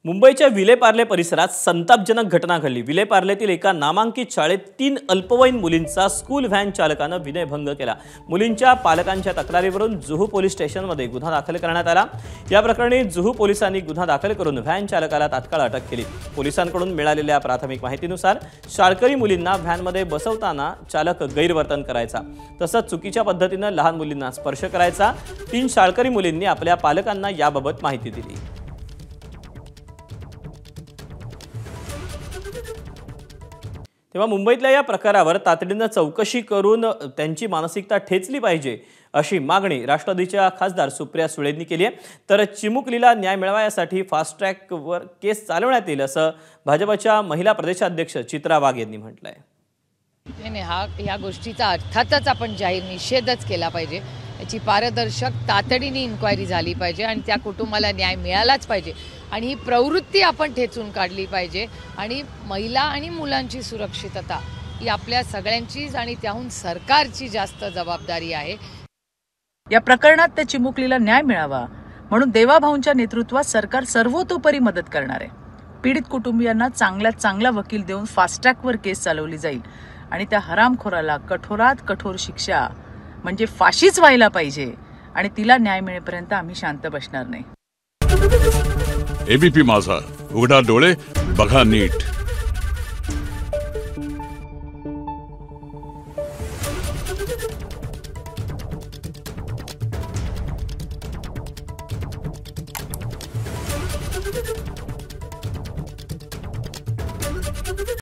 मुंबईच्या विलेपार्ले परिसरात संतापजनक घटना घडली। विलेपार्लेतील एका नामांकित शाळेत 3 अल्पवयीन मुलींचा स्कूल व्हॅन चालकाने विनयभंग केला। मुलींच्या पालकांच्या तक्रारीवरून जुहू पोलीस स्टेशनमध्ये गुन्हा दाखल करण्यात आला। या प्रकरणी जुहू पोलिसांनी गुन्हा दाखल करून व्हॅन चालकाला तात्काळ अटक केली। पोलिसांकडून मिळालेल्या प्राथमिक माहितीनुसार शाळकरी मुलींना व्हॅनमध्ये बसवताना चालक गैरवर्तन करायचा, तसंच चुकीच्या पद्धतीने लहान मुलींना स्पर्श करायचा। 3 शाळकरी मुलींनी आपल्या पालकांना याबाबत माहिती दिली। तेव्हा मुंबईतल्या या प्रकारावर तातडीने चौकशी करून त्यांची मानसिकता ठेचली पाहिजे अशी मागणी राष्ट्रवादीच्या खासदार सुप्रिया सुळेंनी केली आहे। तर चिमुकलीला न्याय मिळावा यासाठी फास्ट ट्रॅकवर केस चालवण्यात येईल असं भाजपच्या महिला प्रदेशाध्यक्ष चित्रा वाघ यांनी म्हटलंय। ह्या गोष्टीचा अर्थातच आपण जाहीर निषेधच केला पाहिजे। याची पारदर्शक तातडीने इन्क्वायरी झाली पाहिजे आणि त्या कुटुंबाला न्याय मिळालाच पाहिजे आणि ही प्रवृत्ती आपण ठेचून काढली पाहिजे। आणि महिला आणि मुलांची सुरक्षितता ही आपल्या सगळ्यांचीच आणि त्याहून सरकारची जास्त जबाबदारी आहे। या प्रकरणात त्या चिमुकलीला न्याय मिळावा म्हणून देवाभाऊंच्या नेतृत्वात सरकार सर्वतोपरी मदत करणार आहे। पीडित कुटुंबियांना चांगल्यात चांगला वकील देऊन फास्ट ट्रॅकवर केस चालवली जाईल आणि त्या हरामखोराला कठोरात कठोर शिक्षा म्हणजे फाशीच व्हायला पाहिजे आणि तिला न्याय मिळेपर्यंत आम्ही शांत बसणार नाही। एबीपी माझा, उघडा डोळे बघा नीट।